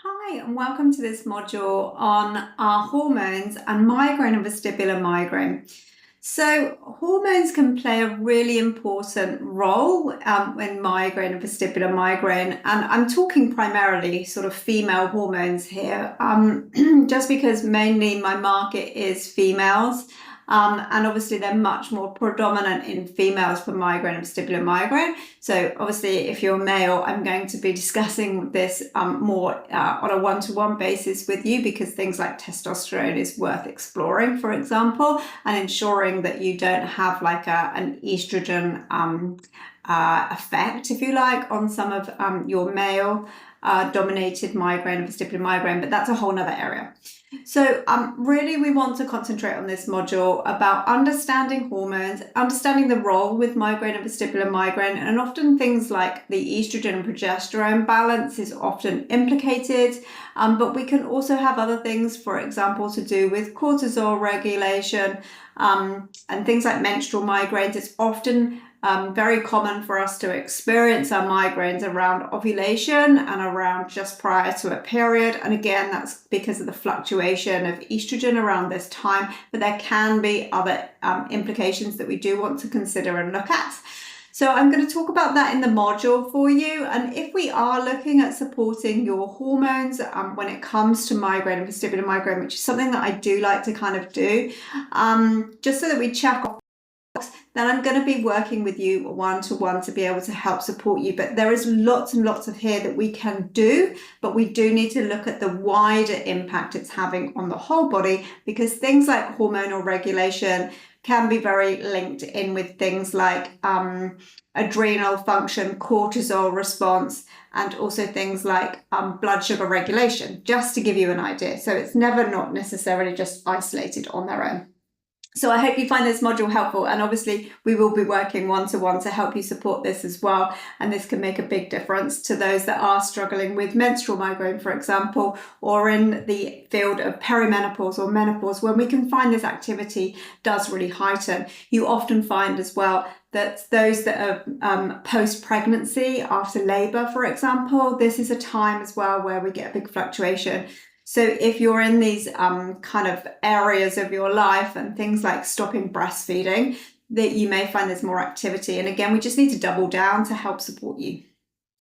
Hi, and welcome to this module on our hormones and migraine and vestibular migraine. So hormones can play a really important role in migraine and vestibular migraine, and I'm talking primarily sort of female hormones here, just because mainly my market is females. And obviously they're much more predominant in females for migraine and vestibular migraine. So obviously if you're male, I'm going to be discussing this more on a one-to-one basis with you, because things like testosterone is worth exploring, for example, and ensuring that you don't have like an estrogen effect, if you like, on some of your male dominated migraine and vestibular migraine, but that's a whole nother area. So really we want to concentrate on this module about understanding hormones, understanding the role with migraine and vestibular migraine, and often things like the estrogen and progesterone balance is often implicated, but we can also have other things, for example, to do with cortisol regulation and things like menstrual migraines. It's often very common for us to experience our migraines around ovulation and around just prior to a period. And again, that's because of the fluctuation of estrogen around this time, but there can be other implications that we do want to consider and look at. So I'm going to talk about that in the module for you. And if we are looking at supporting your hormones when it comes to migraine and vestibular migraine, which is something that I do like to kind of do, just so that we check off, then I'm going to be working with you one-to-one to be able to help support you. But there is lots and lots of here that we can do, but we do need to look at the wider impact it's having on the whole body, because things like hormonal regulation can be very linked in with things like adrenal function, cortisol response, and also things like blood sugar regulation, just to give you an idea. So it's never not necessarily just isolated on their own. So I hope you find this module helpful, and obviously we will be working one-to-one to help you support this as well, and this can make a big difference to those that are struggling with menstrual migraine, for example, or in the field of perimenopause or menopause, when we can find this activity does really heighten. You often find as well that those that are post-pregnancy, after labour, for example, this is a time as well where we get a big fluctuation. So if you're in these kind of areas of your life and things like stopping breastfeeding, that you may find there's more activity. And again, we just need to double down to help support you.